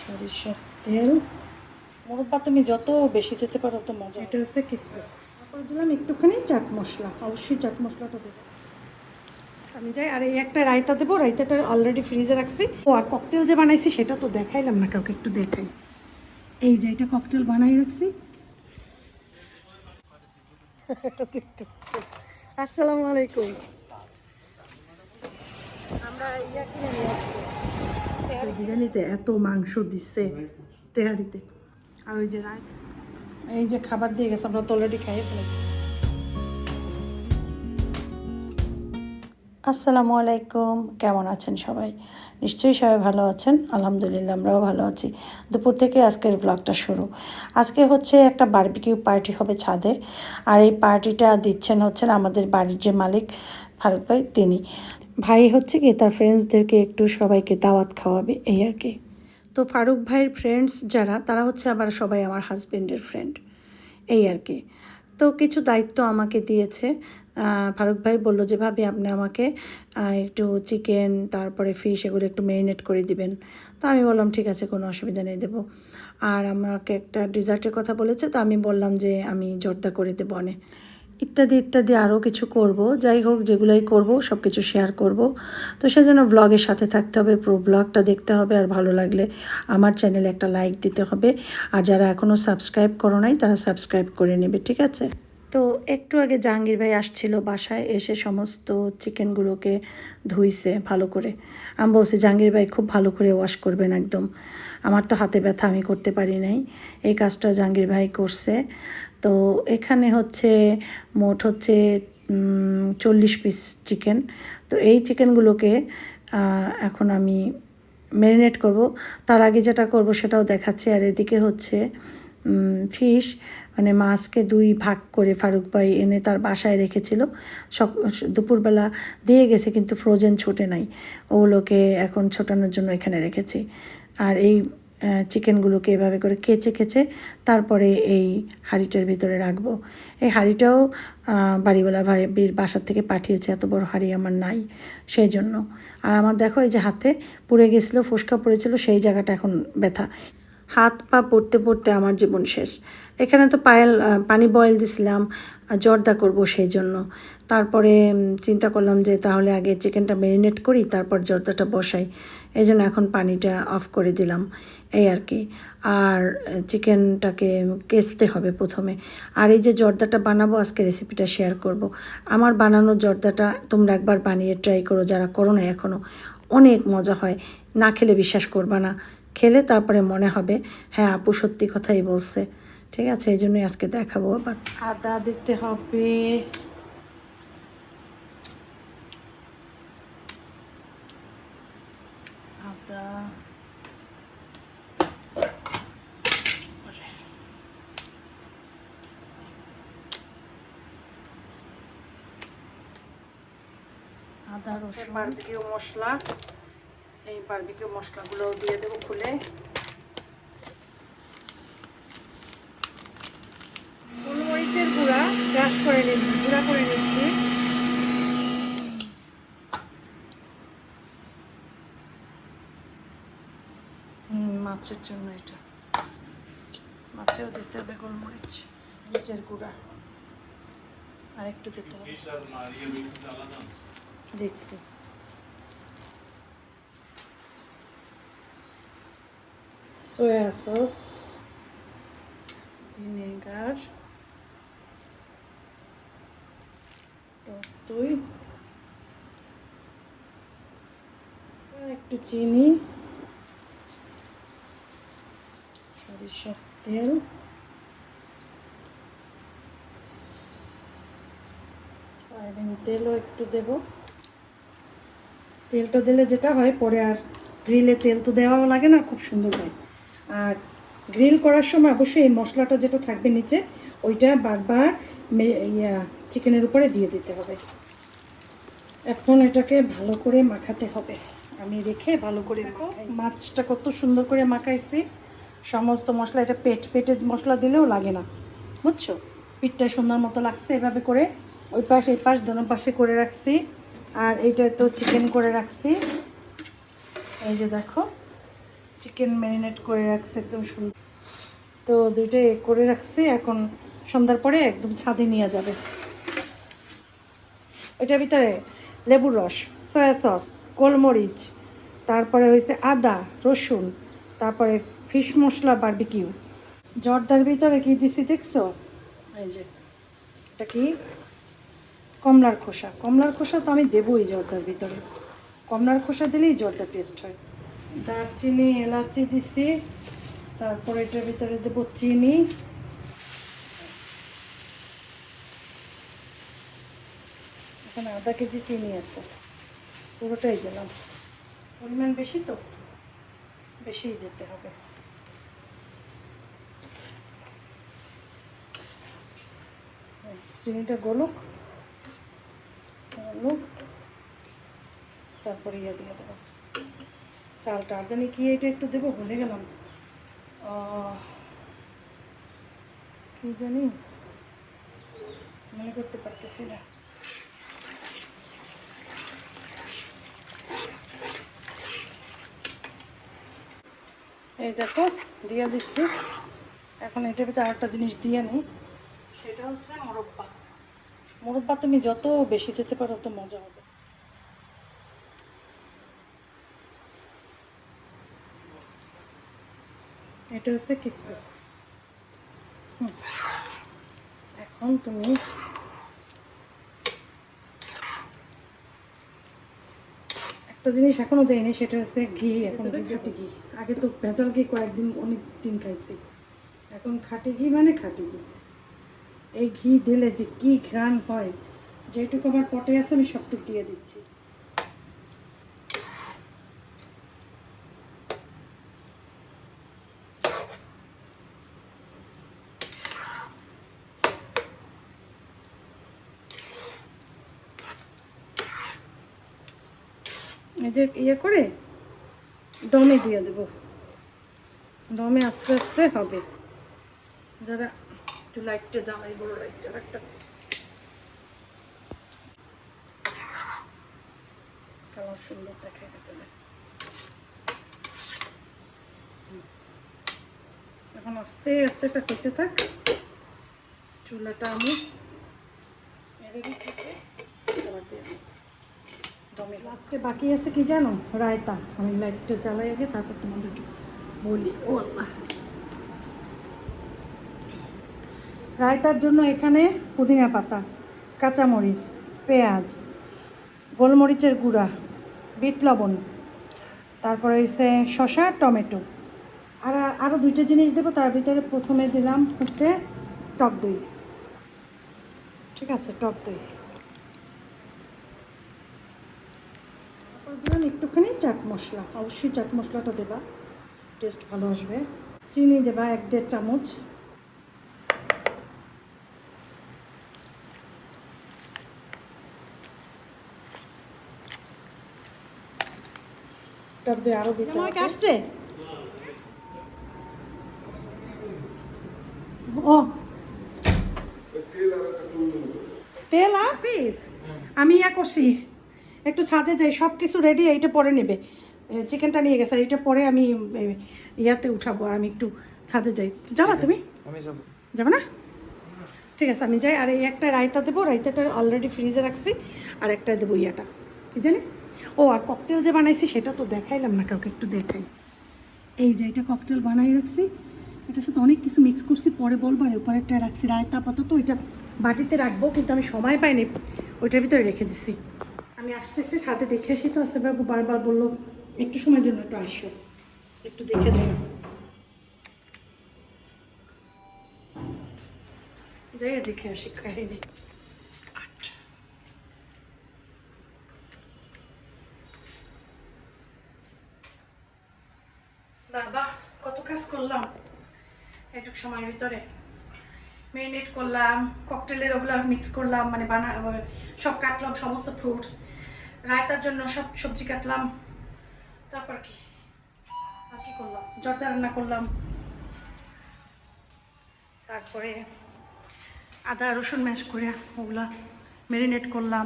সরিষার তেল, মুরব্বা তুমি যত বেশি দিতে পারো তো মজা। এটা হচ্ছে কিসমিস, তারপর দিলাম একটুখানি চাট মশলা, অবশ্যই চাট মশলাটা দেবো। আমি যাই। আর এই একটা রায়তা দেবো, রায়তাটা অলরেডি ফ্রিজে রাখছি। ও আর ককটেল যে বানাইছি সেটা তো দেখাইলাম না কাউকে, একটু দেখাই। এই যে এটা ককটেল বানাই রাখছি। আসসালামু আলাইকুম। আমরা ইয়া কিনে নিয়ে আসছি বিরিয়ানিতে, এত মাংস দিচ্ছে তেহারিতে। আর ওই যে এই যে খাবার দিয়ে গেছে, আমরা তো অলরেডি খাইয়ে ফেলেছি। আসসালামু আলাইকুম, কেমন আছেন সবাই? নিশ্চয়ই সবাই ভালো আছেন, আলহামদুলিল্লাহ আমরাও ভালো আছি। দুপুর থেকে আজকের ব্লগটা শুরু। আজকে হচ্ছে একটা বারবিকিউ পার্টি হবে ছাদে, আর এই পার্টিটা হচ্ছেন আমাদের বাড়ির যে মালিক ফারুক ভাই, তিনি। ভাই হচ্ছে কি তার ফ্রেন্ডসদেরকে একটু সবাইকে দাওয়াত খাওয়াবে, এই আর কি। তো ফারুক ভাইয়ের ফ্রেন্ডস যারা, তারা হচ্ছে আবার সবাই আমার হাজবেন্ডের ফ্রেন্ড, এই আর কি। তো কিছু দায়িত্ব আমাকে দিয়েছে। ফারুক ভাই বলল যে ভাবি আপনি আমাকে একটু চিকেন তারপরে ফিশ এগুলো একটু ম্যারিনেট করে দিবেন। তো আমি বললাম ঠিক আছে, কোনো অসুবিধা নেই, দেবো। আর আমাকে একটা ডেজার্টের কথা বলেছে, তো আমি বললাম যে আমি জর্দা করে দেবো অনেক, ইত্যাদি ইত্যাদি আরও কিছু করব। যাই হোক, যেগুলোই করব সব কিছু শেয়ার করব। তো সেজন্য ব্লগের সাথে থাকতে হবে, পুরো ব্লগটা দেখতে হবে। আর ভালো লাগলে আমার চ্যানেলে একটা লাইক দিতে হবে। আর যারা এখনও সাবস্ক্রাইব করো নাই তারা সাবস্ক্রাইব করে নেবে, ঠিক আছে? তো একটু আগে জাহাঙ্গীর ভাই আসছিল বাসায়, এসে সমস্ত চিকেনগুলোকে ধুইছে ভালো করে। আমি বলছি জাহাঙ্গীর ভাই খুব ভালো করে ওয়াশ করবেন একদম। আমার তো হাতে ব্যথা, আমি করতে পারি নাই, এই কাজটা জাহাঙ্গীর ভাই করছে। তো এখানে হচ্ছে মোট হচ্ছে 40 পিস চিকেন। তো এই চিকেনগুলোকে এখন আমি ম্যারিনেট করব। তার আগে যেটা করব সেটাও দেখাচ্ছি। আর এদিকে হচ্ছে ফিশ, মানে মাছকে 2 ভাগ করে ফারুক ভাই এনে তার বাসায় রেখেছিল। দুপুরবেলা দিয়ে গেছে, কিন্তু ফ্রোজেন ছোটে নাই, ওগুলোকে এখন ছোটানোর জন্য এখানে রেখেছি। আর এই চিকেনগুলোকে এভাবে করে কেচে কেচে তারপরে এই হাঁড়িটার ভিতরে রাখবো। এই হাঁড়িটাও বাড়িওয়ালা ভাইয়ের বাসার থেকে পাঠিয়েছে, এত বড় হাঁড়ি আমার নাই সেই জন্য। আর আমার দেখো এই যে হাতে পুড়ে গেছিলো, ফোসকা পড়েছিল, সেই জায়গাটা এখন ব্যথা। হাত পা পড়তে পড়তে আমার জীবন শেষ। এখানে তো পানি বয়েল দিছিলাম জর্দা করব সেই জন্য। তারপরে চিন্তা করলাম যে তাহলে আগে চিকেনটা ম্যারিনেট করি, তারপর জর্দাটা বসাই। এই জন্য এখন পানিটা অফ করে দিলাম, এই আর কি। আর চিকেনটাকে কেচতে হবে প্রথমে। আর এই যে জর্দাটা বানাবো, আজকে রেসিপিটা শেয়ার করব। আমার বানানো জর্দাটা তোমরা একবার বানিয়ে ট্রাই করো, যারা করো না এখনও। অনেক মজা হয়, না খেলে বিশ্বাস করবা না, খেলে তারপরে মনে হবে হ্যাঁ আপু সত্যি কথাই বলছে। ঠিক আছে, এই জন্যই আজকে দেখাবো। আবার আদা দিতে হবে, আদা, আদা রসুন, বারবিকিউ মশলা। এই বারবিকিউ মশলাগুলো দিয়ে দেবো খুলে। গোলমরিচের গুঁড়া ক্রাশ করে নিচ্ছি, গুঁড়া করে নিচ্ছি। মাছের জন্য এটা, মাছেও দিতে হবে গোলমরিচ, মরিচের গুঁড়া আর একটু দিতে হবে, দেখছি। সোয়া সস, ভিনেগার, টক দই, একটু চিনি, সরিষার তেল, সয়াবিন তেলও একটু দেব। তেলটা দিলে যেটা হয় পরে আর গ্রিলে তেল তো দেওয়াও লাগে না, খুব সুন্দর হয়। আর গ্রিল করার সময় অবশ্যই এই মশলাটা যেটা থাকবে নিচে, ওইটা বারবার চিকেনের উপরে দিয়ে দিতে হবে। এখন এটাকে ভালো করে মাখাতে হবে। আমি রেখে ভালো করে মাছটা কত সুন্দর করে মাখাইছি, সমস্ত মশলা। এটা পেটে মশলা দিলেও লাগে না, বুঝছো? পিঠটা সুন্দর মতো লাগছে এভাবে করে। ওই পাশ এই পাশ দোনো পাশে করে রাখছি। আর এইটা তো চিকেন করে রাখছি, এই যে দেখো চিকেন ম্যারিনেট করে রাখছি একদম সুন্দর। তো দুইটাই করে রাখছি, এখন সন্ধ্যার পরে একদম ছাদে নিয়ে যাবে। এটার ভিতরে লেবুর রস, সয়া সস, গোলমরিচ, তারপরে হয়েছে আদা রসুন, তারপরে ফিশ মশলা, বারবিকিউ। জর্দার ভিতরে কি দিছি দেখছো? এই যে এটা কি, কমলার খোসা। কমলার খোসা তো আমি দেবোই জর্দার ভিতরে, কমলার খোসা দিলেই জর্দার টেস্ট হয়। দারচিনি এলাচি দিছি, তারপরে এটার ভিতরে দেবো চিনি, এখানে আধা কেজি চিনি আছে, পুরোটাই দিলাম। পরিমাণ বেশি তো, বেশিই দিতে হবে। চিনিটা গলুক, তারপরে ইয়ে দিয়ে দেবো চালটা। আর জানি কি এটা একটু দেবো, ভুলে গেলাম, কি জানি মনে করতে পারতেছি না। এই দেখো দিয়ে দিচ্ছি। এখন এটার ভিতরে আরেকটা জিনিস দিয়ে নিই, সেটা হচ্ছে মোরব্বা। মোরব্বা তুমি যত বেশি দিতে পারো তত মজা হবে। এটা হচ্ছে কিসমিস। এখন তুমি একটা জিনিস এখনো দেয়নি, সেটা হচ্ছে ঘি। এখন খাঁটি ঘি, আগে তো ভেজাল ঘি কয়েকদিন অনেক দিন খাইছি, এখন খাঁটি ঘি মানে খাঁটি ঘি। এই ঘি দিলে যে কি ঘ্রাণ হয়, যেটুকু আমার পটে আছে আমি সবটুকু দিয়ে দিচ্ছি। এই যে ইয়ে করে দমে দিয়ে দেব, দমে আস্তে আস্তে হবে। যারা একটু লাইটটা জ্বালাই, বড় লাইটটা একটা, কালার সুন্দর দেখে ভেতরে। এখন আস্তে আস্তে এটা করতে থাক, চুলাটা আমি এদিকে থেকে আবার দিয়ে দমে। লাস্টে বাকি আছে কি জানো, রায়তা। আমি লাইটটা জ্বালাই আগে, তারপর তোমাদেরকে বলি। ও আল্লাহ, রায়তার জন্য এখানে পুদিনা পাতা, কাঁচামরিচ, পেঁয়াজ, গোলমরিচের গুঁড়া, বিট লবণ, তারপরে হচ্ছে শসা, টমেটো, আর আরও দুইটা জিনিস দেবো। তার ভিতরে প্রথমে দিলাম হচ্ছে টক দই। ঠিক আছে, টক দই। তারপর দিলাম একটুখানি চাট মশলা, অবশ্যই চাট মশলাটা দেবা, টেস্ট ভালো আসবে। চিনি দেবা 1-1.5 চামচ। টক দই আরও দিতে হবে। আসছে ও তেল আফিফ, আমি ইয়া করছি, একটু ছাদে যাই, সব কিছু রেডি, এইটা পরে নেবে। চিকেনটা নিয়ে গেছে, এইটা পরে আমি ইয়াতে উঠাবো। আমি একটু ছাদে যাই, যাবা তুমি? যাবে না? ঠিক আছে, আমি যাই। আর এই একটা রায়তা দেবো, রায়তাটা অলরেডি ফ্রিজে রাখছি। আর একটা দেবো ইয়াটা, কি জানি, ও আর ককটেল যে বানাইছি সেটা তো দেখাইলাম না কাউকে, একটু দেখাই। এই যে এটা ককটেল বানাই রাখছি, এটার সাথে অনেক কিছু মিক্স করছি, পরে বলবো। আর উপরে একটা রাখছি রায়তা, আপাতত ওইটা বাটিতে রাখবো, কিন্তু আমি সময় পাইনি, ওইটার ভিতরে রেখে দিছি। আমি আসতেছি, সাথে দেখে আসি। তো আসে বাবু বারবার বললো একটু সময়ের জন্য একটু আসো, একটু দেখে দিন। যাই দেখে আসি কাহিনি। বাবা কত কাজ করলাম এইটুকু সময়ের ভিতরে। ম্যারিনেট করলাম, ককটেলের ওগুলো মিক্স করলাম, মানে সব কাটলাম, সমস্ত ফ্রুটস। রায়তার জন্য সব সবজি কাটলাম। তারপর কি আর কি করলাম, জর্দা রান্না করলাম। তারপরে আদা রসুন ম্যাশ করে ওগুলা ম্যারিনেট করলাম।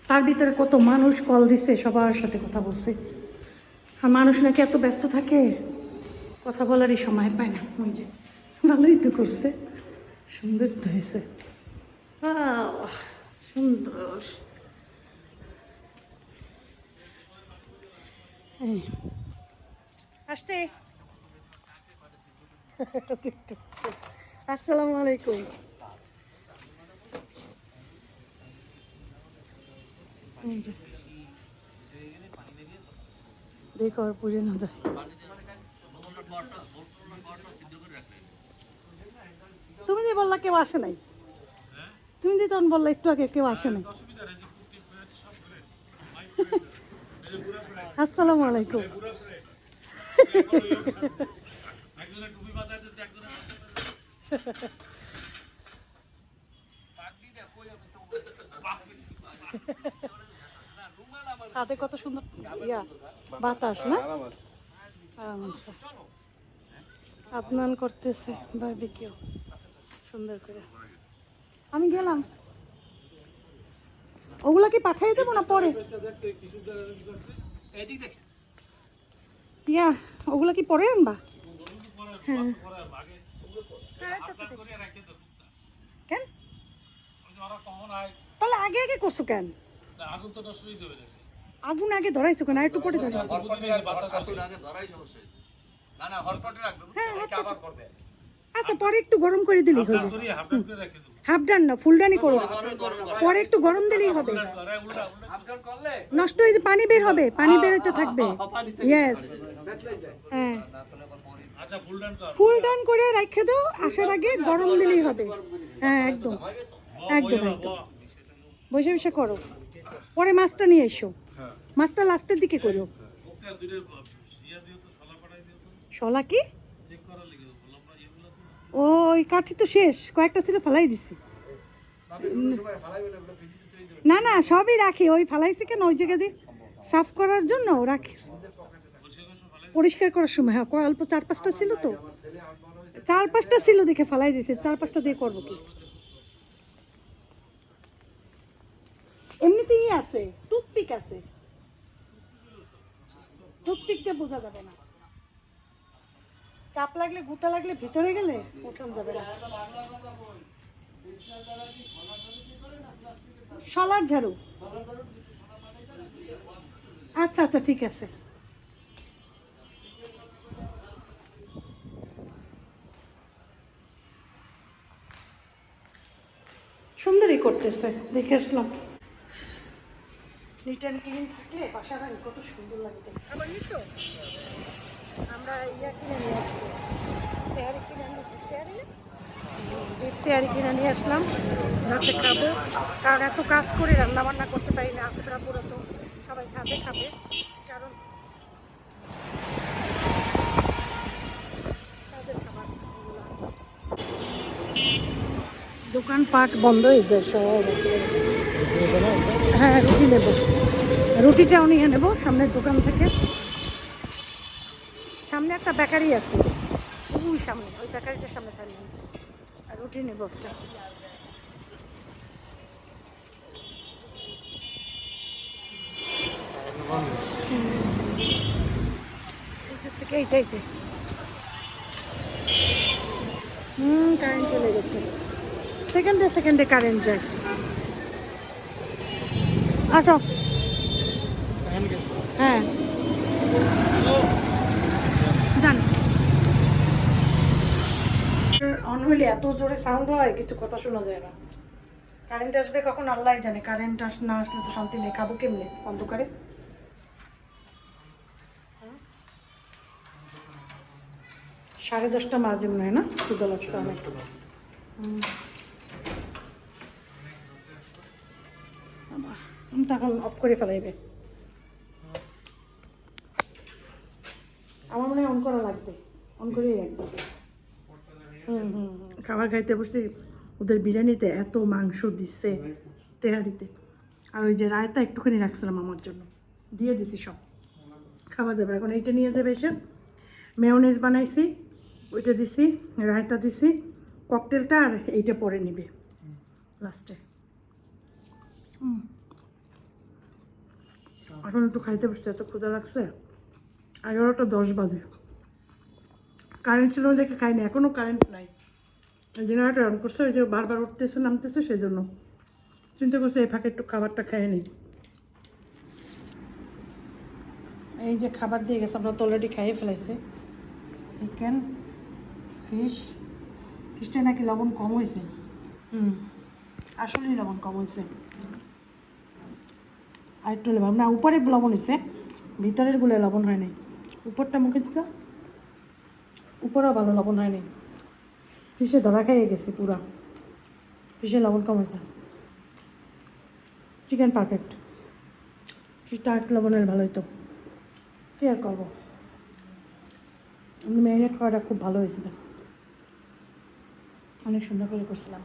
তার ভিতরে কত মানুষ কল দিছে, সবার সাথে কথা বলছি। আর মানুষ নাকি এত ব্যস্ত থাকে, কথা বলারই সময় পায় না। ওই যে ভালোই তো করছে, সুন্দর তো হয়েছে, সুন্দর। আসছে। আসসালামু আলাইকুম। দেখো আর পুড়ে না যায়। তুমি যে বললা কেউ আসে নাই, তুমি যে তখন বললা একটু আগে কেউ আসে নাই। আসসালামু আলাইকুম। সাথে কত সুন্দর ইয়া বাতাস না, আদনান করতেছে বারবিকিউ সুন্দর করে। আমি গেলাম, ওগুলা কি পাঠিয়ে দেবো না পরে? ইয়া ওগুলা কি পরে আনবা? হ্যাঁ কেন তাহলে আগে আগে করছো কেন? আগুন আগে ধরাইছো কেন? আর একটু পরে ধরাইছো। আচ্ছা পরে একটু গরম করে দিলেই হবে। হাফ ডান না ফুল ডানই করো, পরে একটু গরম দিলেই হবে। নষ্ট হয়ে পানি বের হবে, পানি বের হতে থাকবে। ইয়েস হ্যাঁ, ফুল ডান করে রেখে দাও, আসার আগে গরম দিলেই হবে। হ্যাঁ একদম একদম একদম, বসে বসে করো, পরে মাছটা নিয়ে এসো, মাছটা লাস্টের দিকে করো। শলা কি? ওই কাঠি তো শেষ, কয়েকটা ছিল ফেলাই দিছি। না না সবই রাখি, ওই ফালাইছি কেন ওই জায়গা দিয়ে সাফ করার জন্য রাখি, পরিষ্কার করার সময়। হ্যাঁ অল্প 4-5টা ছিল তো, 4-5টা ছিল দেখে ফালাই দিছি, 4-5টা দিয়ে করবো কি। এমনিতেই আছে, টুথপিক আছে, টুথপিক দিয়ে বোঝা যাবে না, চাপ লাগলে গুতা লাগলে ভিতরে গেলে ওঠান যাবে না। শলার ঝাড়ু, আচ্ছা আচ্ছা ঠিক আছে। সুন্দরই করতেছে, দেখে আসলাম। নিট অ্যান্ড ক্লিন থাকলে বাসা বাড়ি কত সুন্দর লাগে দেখতে। আবার নিচো আমরা ইয়া কিনে নিয়ে আসছি, তেহারি কিনে নিয়ে, বিফ তেহারি কিনে নিয়ে আসলাম, রাতে খাবো। কারণ এত কাজ করে রান্না বান্না করতে পারি না, আসরা পুরো তো সবাই ছাদে খাবে, কারণ তাদের খাবার দোকানপাট বন্ধ হয়ে যায় সব। হ্যাঁ রুটি নেব, রুটিটাও নিয়ে নেবো সামনের দোকান থেকে। সামনে একটা বেকারি আছে, ওই সামনে ওই বেকারিটার সামনে থাকবে, আর রুটি নেব একটা। থেকে এই চাইছে, কারেন্ট চলে গেছে, সেকেন্ডে সেকেন্ডে কারেন্ট যায়। আসো হ্যাঁ জান, অন হইলে এত জোরে সাউন্ড হয় কিছু কথা শোনা যায় না। কারেন্ট আসবে কখন আল্লাহ জানে, কারেন্ট না আসলে তো শান্তি নেই, খাবো কেমনে অন্ধকারে। 10:30 মাঝে মনে হয় না, ক্ষুদা লাগছে অনেক। তখন অফ করে ফেলাইবে, আমার মনে হয় অন করা লাগবে, অন করেই রাখবে। খাবার খাইতে বসছি, ওদের বিরিয়ানিতে এত মাংস দিচ্ছে তেহারিতে, আর ওই যে রায়তা একটুখানি রাখছিলাম আমার জন্য, দিয়ে দিছি সব খাবার দেবে। এখন এইটা নিয়ে যাবে এসে, মেয়োনেজ বানাইছি ওইটা দিছি, রায়তা দিছি, ককটেলটা আর এইটা পরে নিবে লাস্টে। এখন একটু খাইতে বসতে, এত ক্ষুধা লাগছে, 11:10 বাজে। কারেন্ট ছিল দেখে খাইনি, এখনও কারেন্ট নাই। জেনারেটর অন করছে, ওই যে বারবার উঠতেছে নামতেছে, সেই জন্য চিন্তা করছে এই ফাঁকে একটু খাবারটা খেয়ে নিই। এই যে খাবার দিয়ে গেছে, আমরা তো অলরেডি খাইয়ে ফেলাইছি। চিকেন, ফিশটা নাকি লবণ কম হয়েছে। আসলেই লবণ কম হয়েছে। আর একটু লবণ না, উপরে লবণ হয়েছে, ভিতরের গুলো লবণ হয়নি। উপরটা মুখে দিত, উপরেও ভালো লবণ হয়নি। ফিশে ধরা খাইয়ে গেছি পুরা, ফিশে লবণ কম হয়েছে। চিকেন পারফেক্ট, ফিশটা একটু লবণের ভালো হতো, কী আর করবো। ম্যারিনেট করাটা খুব ভালো হয়েছিল, অনেক সুন্দর করে করছিলাম।